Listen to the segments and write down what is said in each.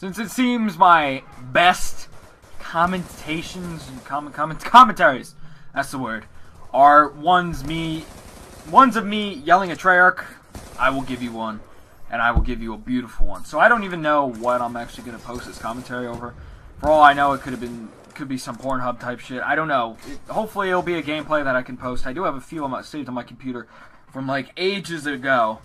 Since it seems my best commentaries, that's the word, are ones of me yelling at Treyarch, I will give you one. And I will give you a beautiful one. So I don't even know what I'm actually going to post this commentary over. For all I know, it could be some Pornhub type shit. I don't know. Hopefully it'll be a gameplay that I can post. I do have a few of them saved on my computer from like ages ago.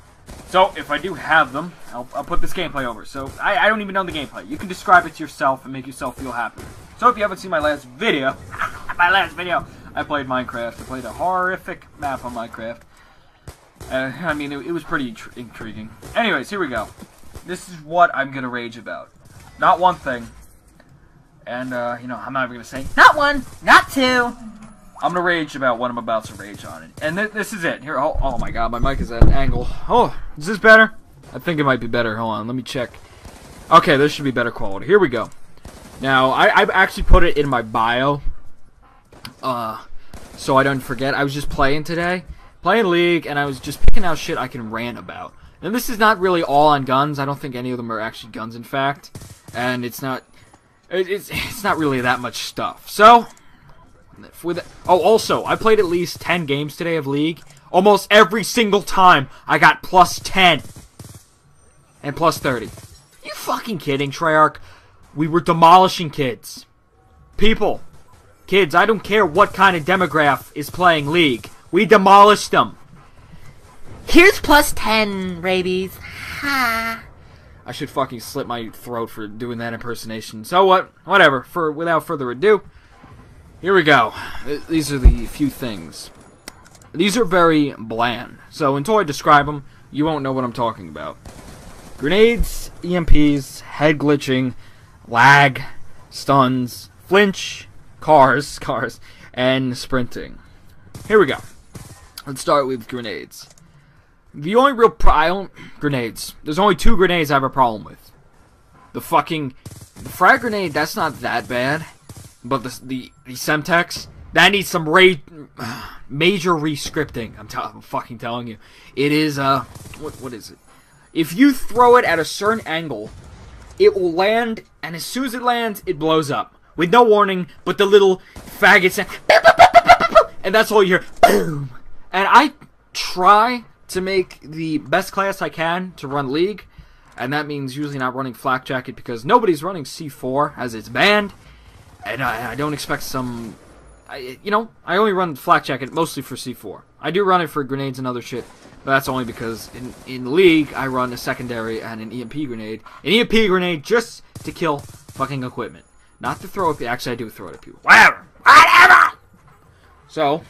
So if I do have them, I'll put this gameplay over. So I don't even know the gameplay. You can describe it to yourself and make yourself feel happy. So if you haven't seen my last video, I played Minecraft. I played a horrific map on Minecraft. I mean, it was pretty intriguing. Anyways, here we go. This is what I'm gonna rage about. Not one thing. And, you know, I'm not even gonna say, not one, not two. I'm gonna rage about what I'm about to rage on. And this is it. Here, oh my god, my mic is at an angle. Oh, is this better? I think it might be better. Hold on, let me check. Okay, this should be better quality. Here we go. Now, I've actually put it in my bio. So I don't forget. I was just playing today. Playing League, and I was just picking out shit I can rant about. And this is not really all on guns. I don't think any of them are actually guns, in fact. And it's not really that much stuff. So, also, I played at least 10 games today of League. Almost every single time, I got plus 10. And plus 30. You fucking kidding, Treyarch? We were demolishing kids. People. Kids, I don't care what kind of demographic is playing League. We demolished them. Here's plus 10, rabies. Ha. I should fucking slit my throat for doing that impersonation. So what? Whatever. Without further ado, here we go. These are the few things. These are very bland. So until I describe them, you won't know what I'm talking about. Grenades, EMPs, head glitching, lag, stuns, flinch, cars, and sprinting. Here we go. Let's start with grenades. The only real grenades. There's only 2 grenades I have a problem with. The frag grenade, that's not that bad. But the Semtex, that needs some major rescripting. I'm fucking telling you. It is, what is it? If you throw it at a certain angle, it will land, and as soon as it lands, it blows up. With no warning, but the little faggot sound. And that's all you hear. Boom. And I try to make the best class I can to run League. And that means usually not running Flak Jacket because nobody's running C4 as it's banned. And I don't expect some... you know, I only run Flak Jacket mostly for C4. I do run it for grenades and other shit. But that's only because in League, I run a secondary and an EMP grenade. An EMP grenade just to kill fucking equipment. Not to throw it... Actually, I do throw it at people. Whatever! So,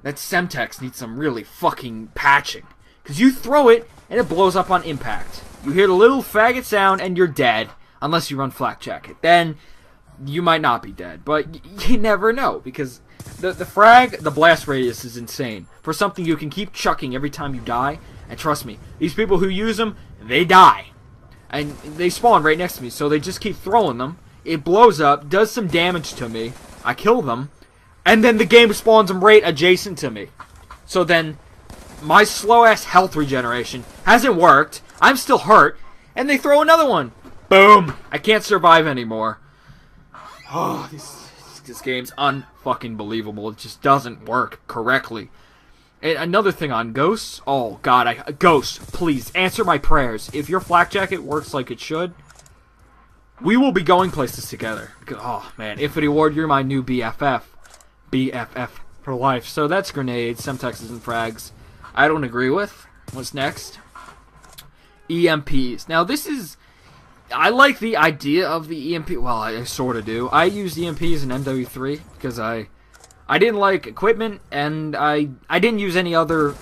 that Semtex needs some really fucking patching. Because you throw it, and it blows up on impact. You hear the little faggot sound, and you're dead. Unless you run Flak Jacket. Then, you might not be dead. But you never know. Because the frag, the blast radius is insane. For something you can keep chucking every time you die. And trust me, these people who use them, they die. And they spawn right next to me. So they just keep throwing them. It blows up, does some damage to me. I kill them. And then the game spawns them right adjacent to me. So then, my slow-ass health regeneration hasn't worked. I'm still hurt. And they throw another one. Boom. I can't survive anymore. Oh, this game's unfucking believable. It just doesn't work correctly. And another thing on Ghosts. Oh, God. Ghosts, please, answer my prayers. If your Flak Jacket works like it should, we will be going places together. Oh, man. Infinity Ward, you're my new BFF. BFF for life. So that's grenades, Semtexes, and frags. I don't agree with. What's next? EMPs. Now this is... I like the idea of the EMP. Well, I sort of do. I use EMPs in MW3 because I didn't like equipment, and I didn't use any other...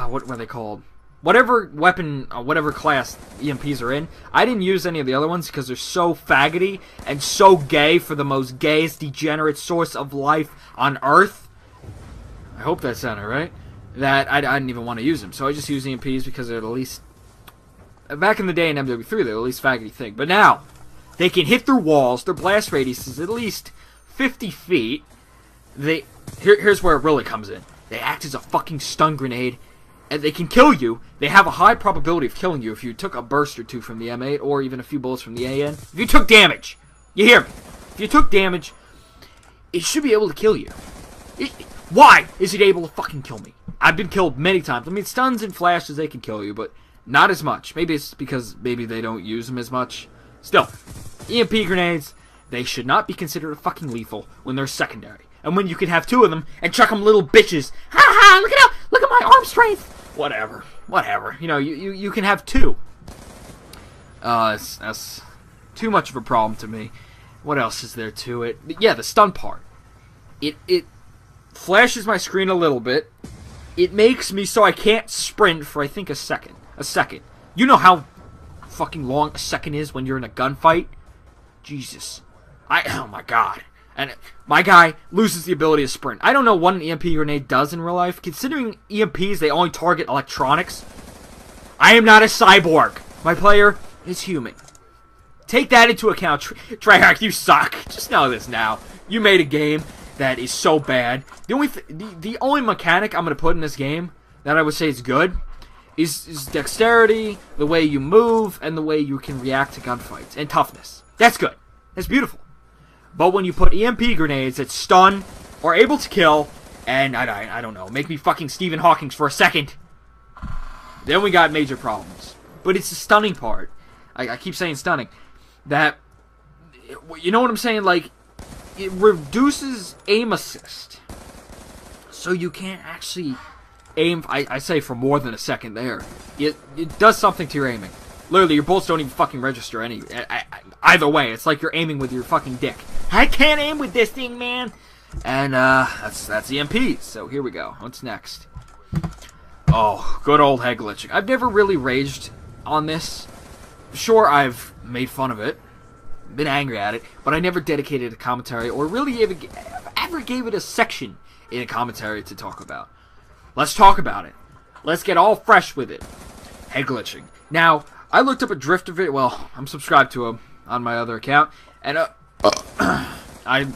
what were they called? Whatever weapon, whatever class EMPs are in, I didn't use any of the other ones because they're so faggoty and so gay for the most gayest degenerate source of life on Earth. I hope that sounded right. That I didn't even want to use them. So I just use EMPs because they're the least... Back in the day in MW3, they're the least faggoty thing. But now, they can hit through walls. Their blast radius is at least 50 feet. Here's where it really comes in. They act as a fucking stun grenade. and they can kill you. They have a high probability of killing you if you took a burst or two from the M8, or even a few bullets from the AN. If you took damage, you hear me? If you took damage, it should be able to kill you. Why is it able to fucking kill me? I've been killed many times. I mean, stuns and flashes, they can kill you, but not as much. Maybe it's because maybe they don't use them as much. Still, EMP grenades, they should not be considered fucking lethal when they're secondary. And when you can have two of them and chuck them little bitches. Ha ha, look at my arm strength. Whatever. You know, you can have two. That's too much of a problem to me. What else is there to it? Yeah, the stun part. It flashes my screen a little bit. It makes me so I can't sprint for, I think, a second. You know how fucking long a second is when you're in a gunfight? Jesus. Oh my god. And my guy loses the ability to sprint. I don't know what an EMP grenade does in real life. Considering EMPs, they only target electronics. I am not a cyborg. My player is human. Take that into account. Treyarch, you suck. Just know this now. You made a game that is so bad. The only mechanic I'm going to put in this game that I would say is good is dexterity, the way you move, and the way you can react to gunfights, and toughness. That's good. That's beautiful. But when you put EMP grenades that stun, or able to kill, and I don't know, make me fucking Stephen Hawking for a second, then we got major problems. But it's the stunning part. I keep saying stunning. That, you know what I'm saying? Like, it reduces aim assist. So you can't actually aim, I say, for more than a second there. It does something to your aiming. Literally, your bullets don't even fucking register either way. It's like you're aiming with your fucking dick. I can't aim with this thing, man. And that's EMPs. So here we go. What's next? Oh, good old head glitching. I've never really raged on this. Sure, I've made fun of it, been angry at it, but I never dedicated a commentary or really ever gave it a section in a commentary to talk about. Let's talk about it. Let's get all fresh with it. Head glitching. Now, I looked up a drift of it. Well, I'm subscribed to him on my other account, and I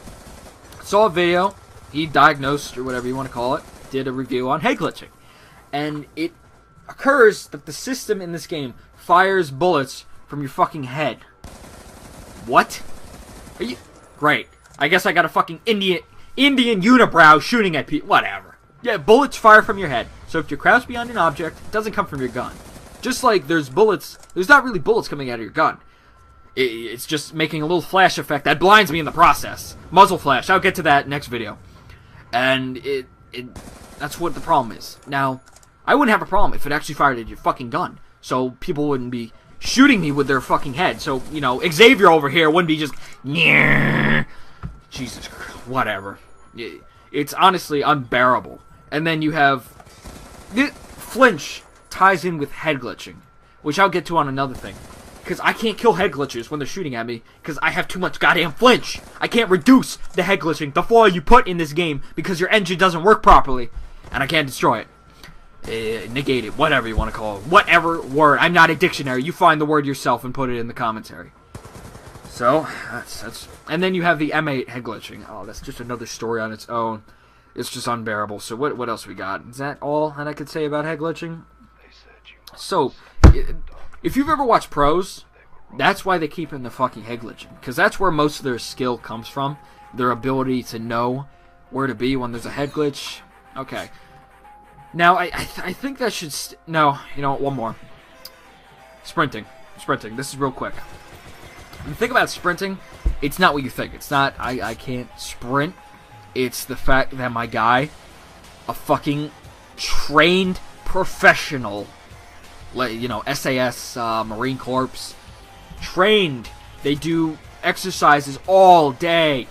saw a video. He diagnosed, or whatever you want to call it, did a review on head glitching, and it occurs that the system in this game fires bullets from your fucking head. What? Are you... Great. I guess I got a fucking Indian unibrow shooting at people. Whatever. Yeah, bullets fire from your head. So if you're crouched behind an object, it doesn't come from your gun. Just like there's bullets... There's not really bullets coming out of your gun. It's just making a little flash effect that blinds me in the process. Muzzle flash. I'll get to that next video. And that's what the problem is. Now, I wouldn't have a problem if it actually fired at your fucking gun. So people wouldn't be shooting me with their fucking head. So, you know, Xavier over here wouldn't be just... Jesus Christ. Whatever. It's honestly unbearable. And then you have... Flinch ties in with head glitching, which I'll get to on another thing. Because I can't kill head glitchers when they're shooting at me, because I have too much goddamn flinch. I can't reduce the head glitching, the flaw you put in this game, because your engine doesn't work properly, and I can't destroy it. Negate it, whatever you want to call it. Whatever word. I'm not a dictionary. You find the word yourself and put it in the commentary. So, that's... And then you have the M8 head glitching. Oh, that's just another story on its own. It's just unbearable. So what else we got? Is that all that I could say about head glitching? So, if you've ever watched pros, that's why they keep in the fucking head glitching. Because that's where most of their skill comes from. Their ability to know where to be when there's a head glitch. Okay. Now, I think that should... No, you know what? One more. Sprinting. This is real quick. When you think about sprinting, it's not what you think. It's not, I can't sprint. It's the fact that my guy, a fucking trained professional, you know, SAS, Marine Corps, trained. They do exercises all day.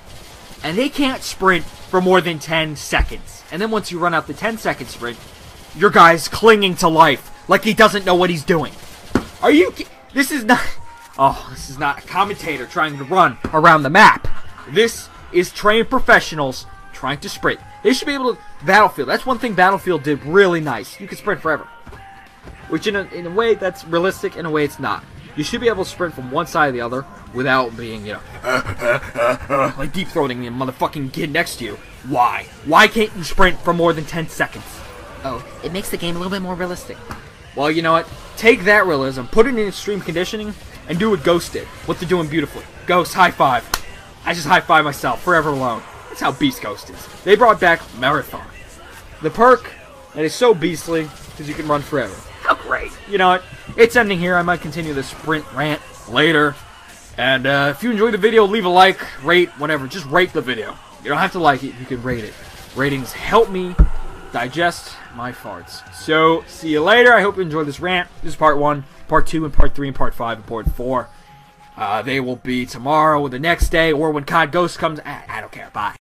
And they can't sprint for more than 10 seconds. And then once you run out the 10-second sprint, your guy's clinging to life like he doesn't know what he's doing. Are you... This is not... Oh, this is not a commentator trying to run around the map. This is trained professionals trying to sprint. They should be able to... Battlefield. That's one thing Battlefield did really nice. You can sprint forever. Which in a way that's realistic, in a way it's not. You should be able to sprint from one side to the other without being, you know, like deep-throating the motherfucking kid next to you. Why? Why can't you sprint for more than 10 seconds? Oh, it makes the game a little bit more realistic. Well, you know what? Take that realism, put it in extreme conditioning, and do what Ghost did. What they're doing beautifully. Ghost, high five. I just high five myself, forever alone. That's how Beast Ghost is. They brought back Marathon. The perk that is so beastly, because you can run forever. How great. You know what? It's ending here. I might continue the sprint rant later. And if you enjoyed the video, leave a like, rate, whatever. Just rate the video. You don't have to like it. You can rate it. Ratings help me digest my farts. So, see you later. I hope you enjoyed this rant. This is part 1, part 2, and part 3, and part 5, and part 4. They will be tomorrow or the next day, or when COD Ghost comes. I don't care. Bye.